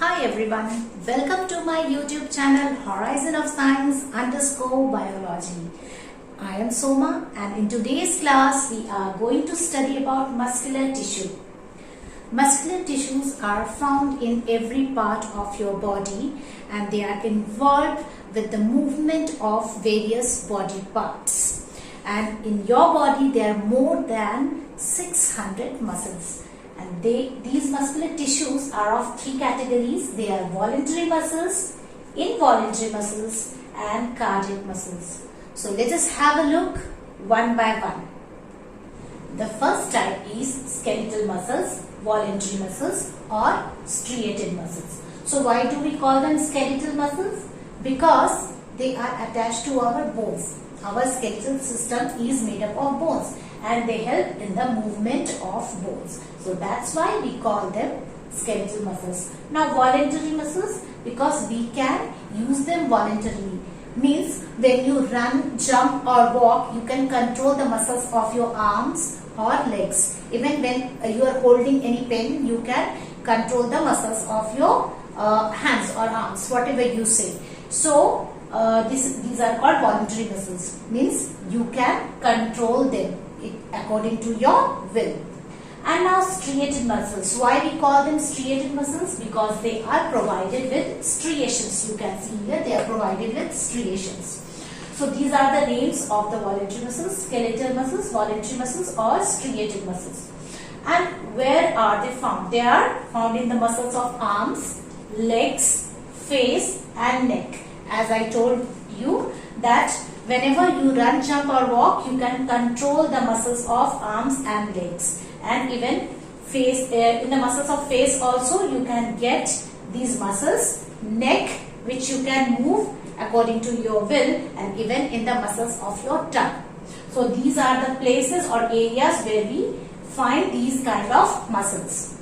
Hi everyone, welcome to my YouTube channel Horizon of Science _ Biology. I am Soma and in today's class we are going to study about muscular tissue. Muscular tissues are found in every part of your body and they are involved with the movement of various body parts. And in your body there are more than 600 muscles. And these muscular tissues are of three categories. They are voluntary muscles, involuntary muscles and cardiac muscles. So let us have a look one by one. The first type is skeletal muscles, voluntary muscles or striated muscles. So why do we call them skeletal muscles? Because they are attached to our bones. Our skeletal system is made up of bones and they help in the movement of bones. So that's why we call them skeletal muscles. Now voluntary muscles, because we can use them voluntarily. Means when you run, jump or walk, you can control the muscles of your arms or legs. Even when you are holding any pen, you can control the muscles of your hands or arms, whatever you say. So these are called voluntary muscles. Means you can control them according to your will. And now striated muscles. Why we call them striated muscles? Because they are provided with striations. You can see here they are provided with striations. So these are the names of the voluntary muscles: skeletal muscles, voluntary muscles or striated muscles. And where are they found? They are found in the muscles of arms, legs, face and neck. As I told you that whenever you run, jump or walk, you can control the muscles of arms and legs. And even face, in the muscles of face also you can get these muscles, neck which you can move according to your will, and even in the muscles of your tongue. So these are the places or areas where we find these kind of muscles,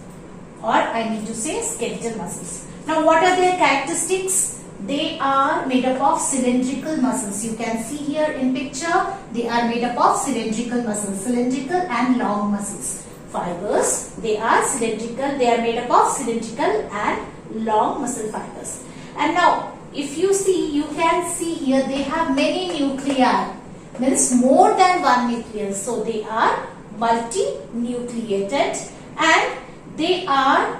or I need to say skeletal muscles. Now what are their characteristics? They are made up of cylindrical muscles. You can see here in picture, they are made up of cylindrical muscles, cylindrical and long muscles. Fibers, they are cylindrical, they are made up of cylindrical and long muscle fibers. And now if you see, you can see here they have many nuclei, means more than one nucleus. So they are multi-nucleated and they are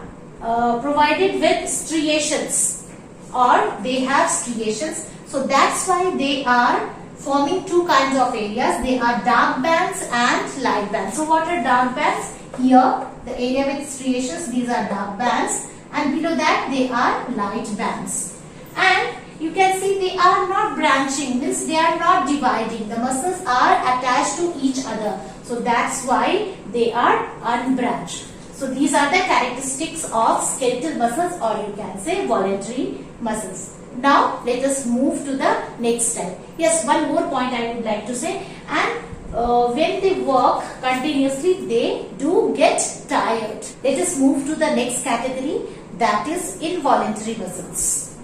provided with striations, or they have striations. So that's why they are forming two kinds of areas. They are dark bands and light bands. So what are dark bands? Here the area with striations, these are dark bands, and below that they are light bands. And you can see they are not branching, means they are not dividing. The muscles are attached to each other. So that's why they are unbranched. So these are the characteristics of skeletal muscles, or you can say voluntary muscles. Now let us move to the next type. Yes, one more point I would like to say. And when they work continuously, they do get tired. Let us move to the next category, that is involuntary muscles.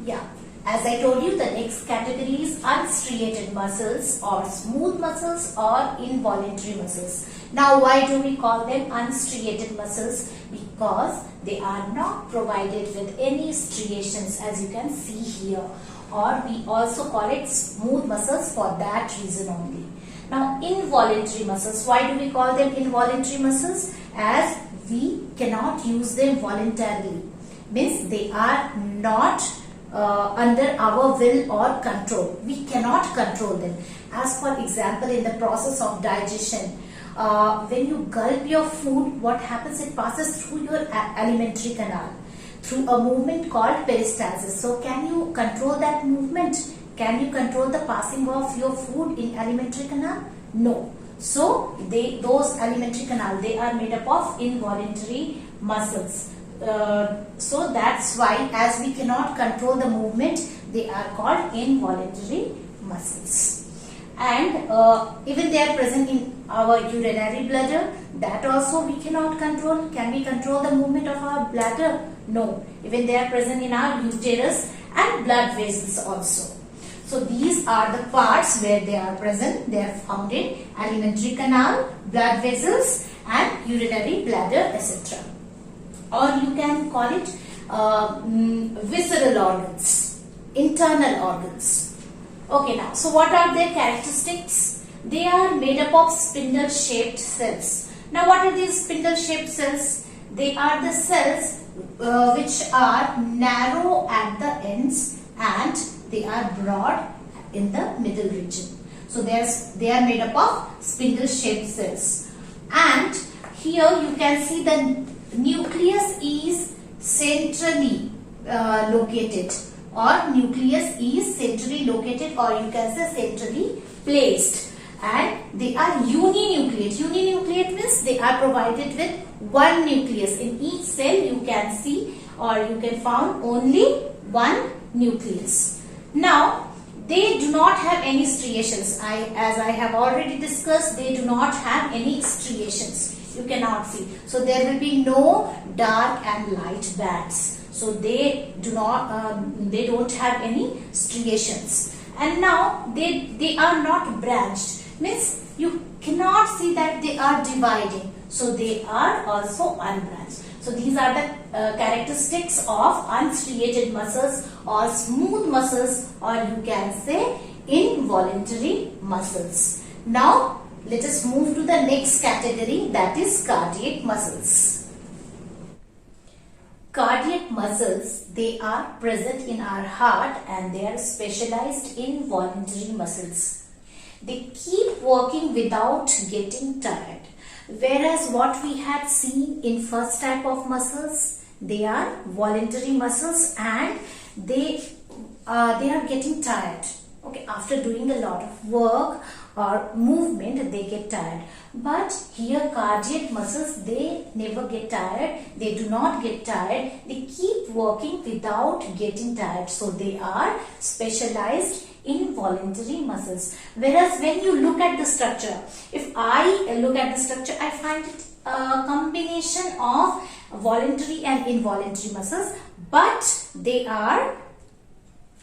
Yeah, as I told you, the next category is unstriated muscles or smooth muscles or involuntary muscles. Now why do we call them unstriated muscles? Because they are not provided with any striations, as you can see here, or we also call it smooth muscles for that reason only. Now involuntary muscles, why do we call them involuntary muscles? As we cannot use them voluntarily, means they are not under our will or control. We cannot control them. As for example, in the process of digestion, when you gulp your food, what happens? It passes through your alimentary canal through a movement called peristalsis. So can you control that movement? Can you control the passing of your food in alimentary canal? No. So those alimentary canal, they are made up of involuntary muscles. So that's why, as we cannot control the movement, they are called involuntary muscles. And even they are present in our urinary bladder, that also we cannot control. Can we control the movement of our bladder? No. Even they are present in our uterus and blood vessels also. So these are the parts where they are present. They are found in alimentary canal, blood vessels and urinary bladder, etc. Or you can call it visceral organs, internal organs. Okay, now, so what are their characteristics? They are made up of spindle-shaped cells. Now, what are these spindle-shaped cells? They are the cells which are narrow at the ends and they are broad in the middle region. So, they are made up of spindle-shaped cells. And here you can see the nucleus is centrally located, or nucleus is centrally located, or you can say centrally placed, and they are uninucleate. Uninucleate means they are provided with one nucleus. In each cell you can see or you can find only one nucleus. Now they do not have any striations. As I have already discussed, they do not have any striations. You cannot see. So there will be no dark and light bands. So they don't have any striations. And now they are not branched. Means you cannot see that they are dividing. So they are also unbranched. So these are the characteristics of unstriated muscles or smooth muscles, or you can say involuntary muscles. Now let us move to the next category, that is cardiac muscles. Cardiac muscles, they are present in our heart and they are specialized involuntary muscles. They keep working without getting tired. Whereas what we had seen in first type of muscles, they are voluntary muscles and they are getting tired. Okay, after doing a lot of work or movement, they get tired. But here cardiac muscles, they never get tired. They do not get tired. They keep working without getting tired. So they are specialized involuntary muscles. Whereas when you look at the structure, if I look at the structure, I find it a combination of voluntary and involuntary muscles, but they are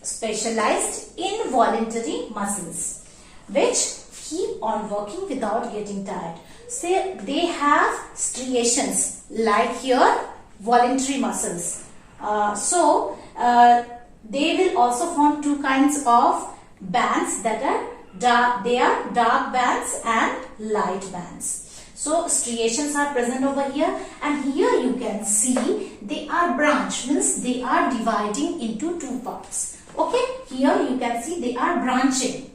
specialized involuntary muscles which keep on working without getting tired. Say they have striations like here voluntary muscles. They will also form two kinds of bands that are dark. They are dark bands and light bands. So striations are present over here, and here you can see they are branched, means they are dividing into two parts. Okay, here you can see they are branching.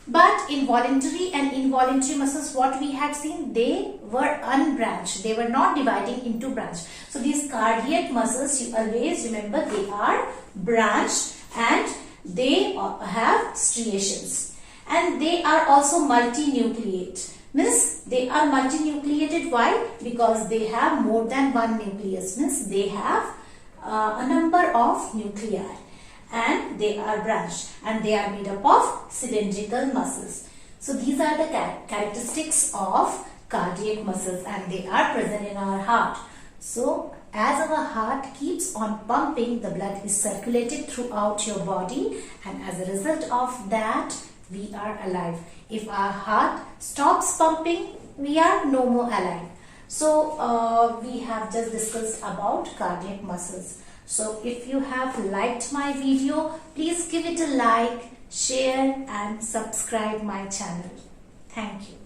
But in voluntary and involuntary muscles, what we have seen, they were unbranched. They were not dividing into branch. So these cardiac muscles, you always remember, they are branched and they have striations. And they are also multinucleate. Means they are multinucleated. Why? Because they have more than one nucleus. Means they have a number of nuclei. And they are branched and they are made up of cylindrical muscles. So these are the characteristics of cardiac muscles and they are present in our heart. So as our heart keeps on pumping, the blood is circulated throughout your body, and as a result of that, we are alive. If our heart stops pumping, we are no more alive. So we have just discussed about cardiac muscles. So if you have liked my video, please give it a like, share and subscribe my channel. Thank you.